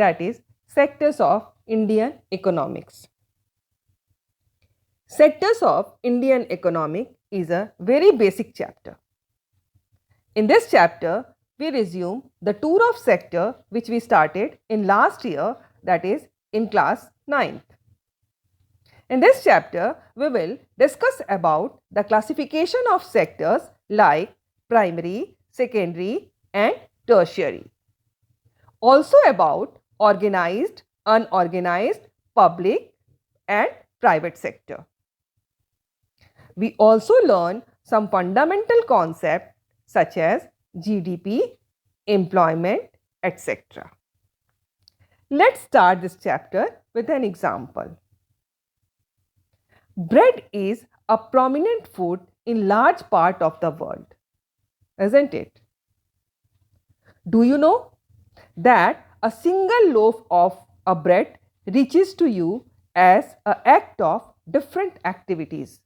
that is sectors of Indian economics. Sectors of Indian economic is a very basic chapter. In this chapter, we resume the tour of sector which we started in last year, that is in class 9th. In this chapter, we will discuss about the classification of sectors like primary, secondary and tertiary. Also about organized, unorganized, public and private sector. We also learn some fundamental concepts such as GDP, employment, etc. Let's start this chapter with an example. Bread is a prominent food in large part of the world, isn't it? Do you know that a single loaf of a bread reaches to you as an act of different activities?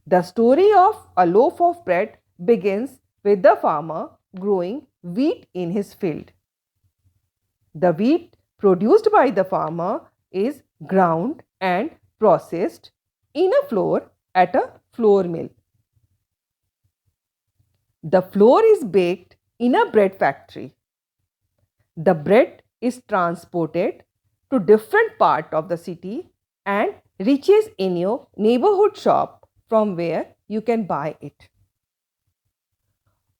The story of a loaf of bread begins with the farmer growing wheat in his field. The wheat produced by the farmer is ground and processed in a flour at a flour mill. The flour is baked in a bread factory. The bread is transported to different parts of the city and reaches in your neighborhood shop from where you can buy it.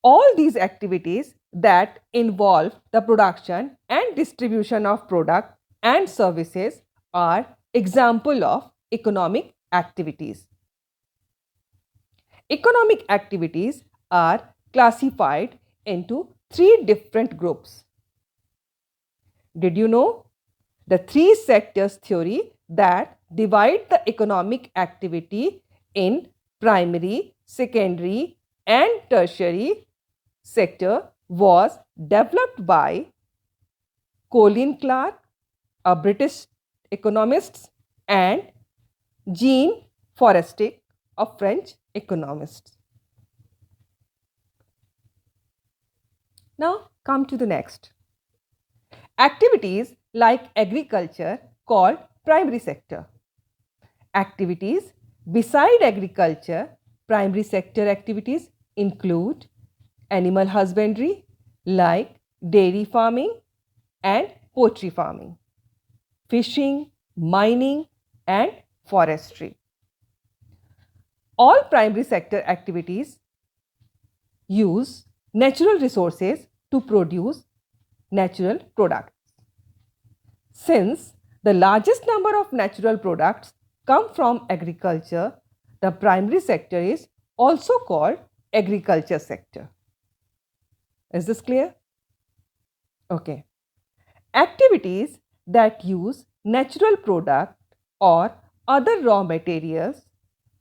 All these activities that involve the production and distribution of product and services are example of economic activities. Economic activities are classified into three different groups. Did you know the three sectors theory that divide the economic activity in primary, secondary and tertiary sector was developed by Colin Clark, a British economist, and Jean Forestier, a French economist. Now come to the next. Activities like agriculture called primary sector. Activities beside agriculture, primary sector activities include animal husbandry like dairy farming and poultry farming, fishing, mining and forestry. All primary sector activities use natural resources to produce natural products. Since the largest number of natural products come from agriculture, the primary sector is also called agriculture sector. Is this clear? Okay. Activities that use natural product or other raw materials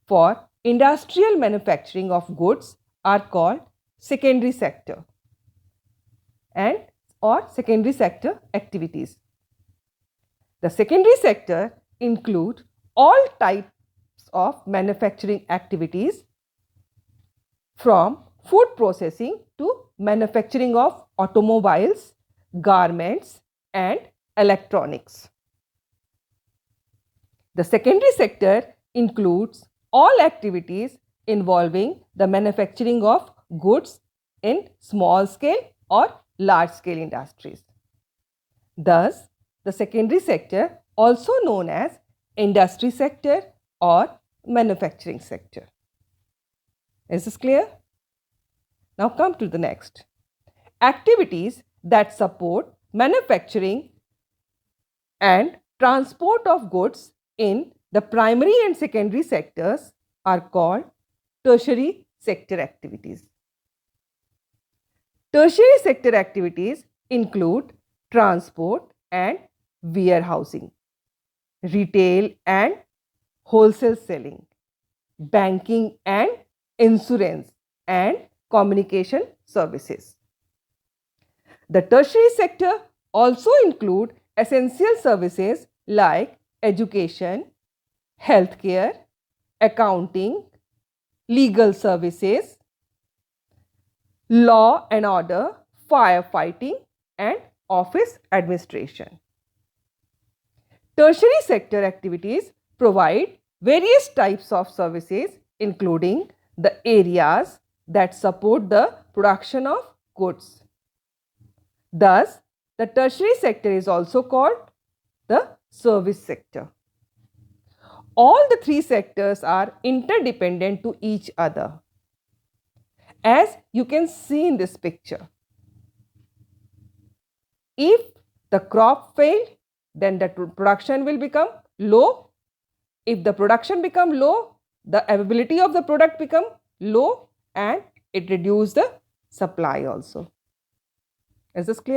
for industrial manufacturing of goods are called secondary sector and or secondary sector activities. The secondary sector include all types of manufacturing activities from food processing to manufacturing of automobiles, garments and electronics. The secondary sector includes all activities involving the manufacturing of goods in small scale or large scale industries. Thus, the secondary sector, also known as industry sector or manufacturing sector. Is this clear? Now come to the next. Activities that support manufacturing and transport of goods in the primary and secondary sectors are called tertiary sector activities. Tertiary sector activities include transport and warehousing, retail and wholesale selling, banking and insurance, and communication services. The tertiary sector also include essential services like education, healthcare, accounting, legal services, law and order, firefighting, and office administration. Tertiary sector activities provide various types of services, including the areas that support the production of goods. Thus, the tertiary sector is also called the service sector. All the three sectors are interdependent to each other, as you can see in this picture. If the crop failed, then the production will become low. If the production become low, the availability of the product become low and it reduce the supply also. Is this clear?